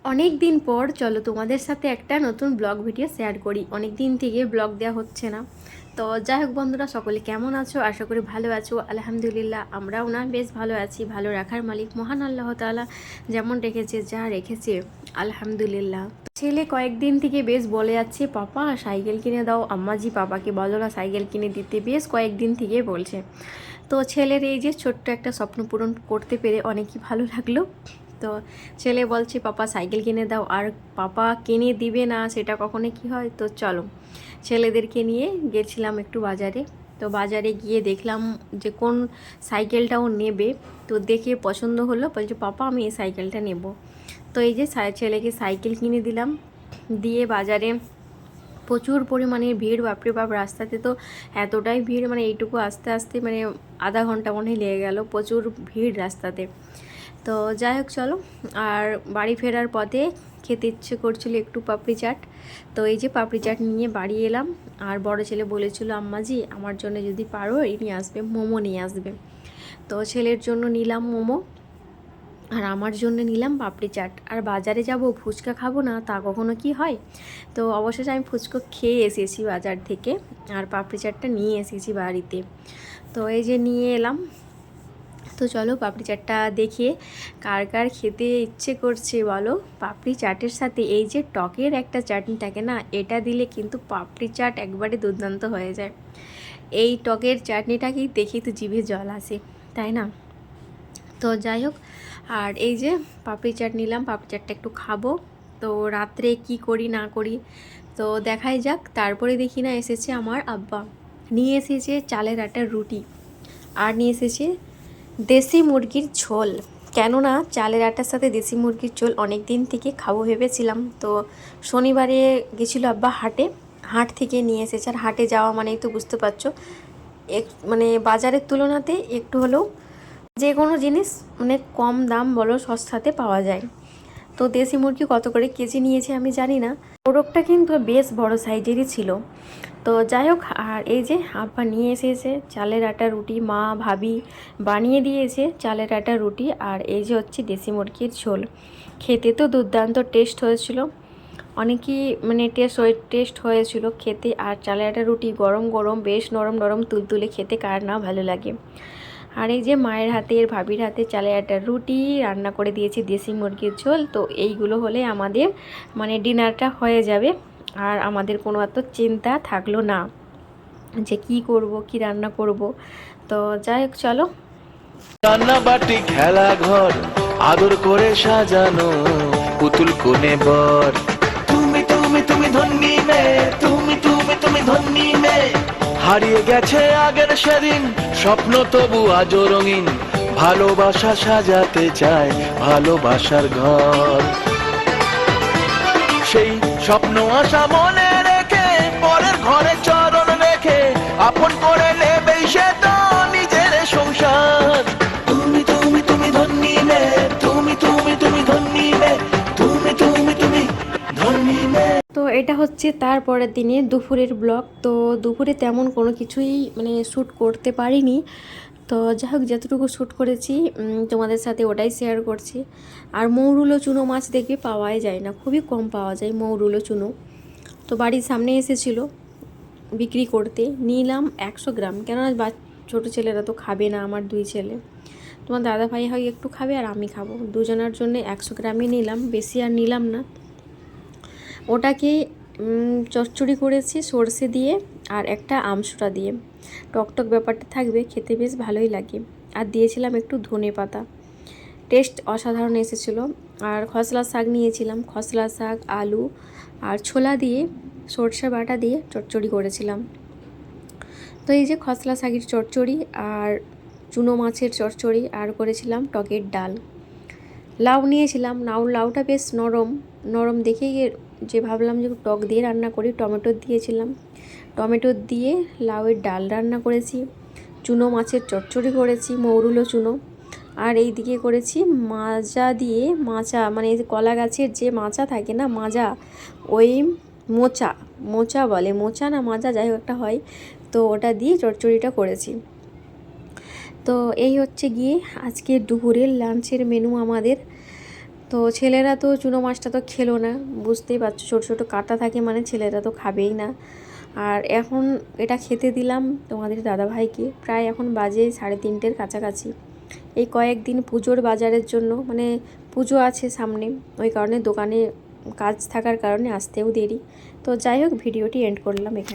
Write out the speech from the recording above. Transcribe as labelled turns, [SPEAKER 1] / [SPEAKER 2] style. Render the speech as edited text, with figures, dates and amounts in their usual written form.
[SPEAKER 1] অনেক দিন পর চলো তোমাদের সাথে একটা নতুন ব্লগ ভিডিও শেয়ার করি। অনেক দিন থেকে ব্লগ দেওয়া হচ্ছে না। তো যাই হোক বন্ধুরা, সকলে কেমন আছো? আশা করি ভালো আছো। আলহামদুলিল্লাহ আমরাও না বেশ ভালো আছি। ভালো রাখার মালিক মহান আল্লাহ তাআলা যেমন রেখেছে, যা রেখেছে আলহামদুলিল্লাহ। ছেলে কয়েকদিন থেকে বেশ বলে যাচ্ছে, পাপা সাইকেল কিনে দাও, আম্মাজি পাপাকে বলো না সাইকেল কিনে দিতে, বেশ কয়েকদিন থেকে বলছে। তো ছেলের এই যে ছোট্ট একটা স্বপ্ন পূরণ করতে পেরে অনেকই ভালো লাগলো। তো ছেলে বলছে পাপা সাইকেল কিনে দাও, আর পাপা কিনে দিবে না সেটা কখনো কি হয়। তো চলো ছেলেদেরকে নিয়ে গেছিলাম একটু বাজারে। তো বাজারে গিয়ে দেখলাম যে কোন সাইকেলটা ও নেবে। তো দেখে পছন্দ হলো, বলছে পাপা আমি এই সাইকেলটা নেব। তো এই যে ছেলেকে সাইকেল কিনে দিলাম। দিয়ে বাজারে প্রচুর পরিমাণে ভিড়, বাপরে বাপ, রাস্তাতে তো এতটাই ভিড়, মানে এইটুকু আস্তে আস্তে মানে আধা ঘন্টা মনে লেগে গেল, প্রচুর ভিড় রাস্তাতে। তো যাই হোক চলো, আর বাড়ি ফেরার পথে খেতে ইচ্ছে করছিল একটু পাপড়ি চাট। তো এই যে পাপড়ি চাট নিয়ে বাড়ি এলাম। আর বড় ছেলে বলেছিল আম্মাজি আমার জন্য যদি পারো এই নিয়ে আসবে, মোমো নিয়ে আসবে। তো ছেলের জন্য নিলাম মোমো, আর আমার জন্য নিলাম পাপড়ি চাট। আর বাজারে যাব ফুচকা খাবো না তা কখনো কি হয়। তো অবশেষে আমি ফুচকা খেয়ে এসেছি বাজার থেকে, আর পাপড়ি চাটটা নিয়ে এসেছি বাড়িতে। তো এই যে নিয়ে এলাম। তো চলো পাপড়ি চাটটা দেখিয়ে কার কার খেতে ইচ্ছে করছে বলো। পাপড়ি চাটের সাথে এই যে টকের একটা চাটনি থাকে না, এটা দিলে কিন্তু পাপড়ি চাট একবারে দুর্দান্ত হয়ে যায়। এই টকের চাটনিটাকেই দেখি তো জিভে জল আসে, তাই না? তো যাই হোক, আর এই যে পাপড়ি চাট নিলাম, পাপড়ি চাটটা একটু খাবো। তো রাত্রে কি করি না করি তো দেখাই যাক। তারপরে দেখি না এসেছে আমার আব্বা, নিয়ে এসেছে চালের আটার রুটি, আর নিয়ে এসেছে দেশি মুরগির ঝোল। কেননা চালের আটার সাথে দেশি মুরগির ঝোল অনেক দিন থেকে খাবো ভেবেছিলাম। তো শনিবারে গেছিলো আব্বা হাটে, হাট থেকে নিয়ে এসেছে। আর হাটে যাওয়া মানেই তো বুঝতে পারছো, মানে বাজারের তুলনাতে একটু হলেও যে কোনো জিনিস মানে কম দাম বলো সস্তাতে পাওয়া যায়। তো দেশি মুরগি কত করে কেজি নিয়েছে আমি জানি না, মোরগটা কিন্তু বেশ বড় সাইজেরই ছিল। তো যাই হোক, আর এই যে আব্বা নিয়ে এসেছে চালের আটা রুটি, মা ভাবি বানিয়ে দিয়েছে চালের আটা রুটি, আর এই যে হচ্ছে দেশি মুরগির ঝোল। খেতে তো দুর্দান্ত টেস্ট হয়েছিল, অনেকই মানে টেস্ট হয়েছিল খেতে। আর চালের আটা রুটি গরম গরম বেশ নরম নরম তুলতুলে, খেতে কার না ভালো লাগে। আর এই যে মায়ের হাতের ভাবির হাতে চালের আটার রুটি, রান্না করে দিয়েছি দেশি মুরগির ঝোল। তো এইগুলো হলে আমাদের মানে ডিনারটা হয়ে যাবে, আর আমাদের কোনো এত চিন্তা থাকলো না যে কি করব, কি রান্না করব। তো যাই হোক চলো,
[SPEAKER 2] রান্না বাটি খেলা ঘর আদর করে সাজানো পুতুল কোণে বর। তুমি তুমি তুমি ধন্যি মেয়ে, তুমি ধন্যি মেয়ে। হারিয়ে গেছে আগের সেদিন স্বপ্ন তবু আজও রঙিন। ভালোবাসা সাজাতে চায় ভালোবাসার ঘর। সেই স্বপ্ন আশা মনে রেখে পরের ঘরে চরণ রেখে আপন করে নেবে সে তো নিজের সংসার। তুমি তুমি তুমি ধন্যি মেয়ে, তুমি ধন্যি মেয়ে, তুমি ধন্যি মেয়ে।
[SPEAKER 1] তো এটা হচ্ছে তারপরের দিনে দুপুরের ব্লগ। তো দুপুরে তেমন কোনো কিছুই মানে শ্যুট করতে পারিনি। তো যাই হোক, যতটুকু শ্যুট করেছি তোমাদের সাথে ওটাই শেয়ার করছি। আর মৌরুলো চুনো মাছ দেখবে পাওয়াই যায় না, খুবই কম পাওয়া যায় মৌরুলো চুনো। তো বাড়ির সামনে এসেছিলো বিক্রি করতে, নিলাম 100 গ্রাম। কেননা ছোটো ছেলেরা তো খাবে না, আমার 2 ছেলে, তোমার দাদা ভাই হয় একটু খাবে আর আমি খাবো, দুজনের জন্য 100 গ্রামই নিলাম, বেশি আর নিলাম না। ওটাকে চচ্চড়ি করেছি সর্ষে দিয়ে আর একটা আমসুটা দিয়ে, টকটক ব্যাপারটা থাকবে, খেতে বেশ ভালোই লাগে। আর দিয়েছিলাম একটু ধনেপাতা, টেস্ট অসাধারণ এসেছিলো। আর খসলা শাক নিয়েছিলাম, খসলা শাক, আলু আর ছোলা দিয়ে সর্ষে বাটা দিয়ে চচ্চড়ি করেছিলাম। তো এই যে খসলা শাকের চচ্চড়ি আর চুনো মাছের চচ্চড়ি, আর করেছিলাম টকের ডাল। লাউ নিয়েছিলাম, লাউটা বেশ নরম নরম দেখেই যে ভাবলাম যে টক দিয়ে রান্না করি, টমেটো দিয়েছিলাম, টমেটো দিয়ে লাউয়ের ডাল রান্না করেছি, চুনো মাছের চচ্চড়ি করেছি, মৌরুলো চুনো। আর এই দিকে করেছি মাজা দিয়ে, মাচা মানে কলা গাছের যে মাচা থাকে না, মাজা, ওই মোচা, মোচা বলে, মোচা না মাজা যাই হোক একটা হয়, তো ওটা দিয়ে চচ্চড়িটা করেছি। তো এই হচ্ছে গিয়ে আজকে দুপুরের লাঞ্চের মেনু আমাদের। তো ছেলেরা তো চুনো মাছটা তো খেলো না, বুঝতেই পারছো ছোটো ছোটো কাঁটা থাকে মানে ছেলেরা তো খাবেই না। আর এখন এটা খেতে দিলাম তোমাদের দাদাভাইকে, প্রায় এখন বাজে 3:30-এর কাছাকাছি। এই কয়েকদিন পুজোর বাজারের জন্য, মানে পুজো আছে সামনে, ওই কারণে দোকানে কাজ থাকার কারণে আসতেও দেরি। তো যাই হোক, ভিডিওটি এন্ড করলাম এখানে।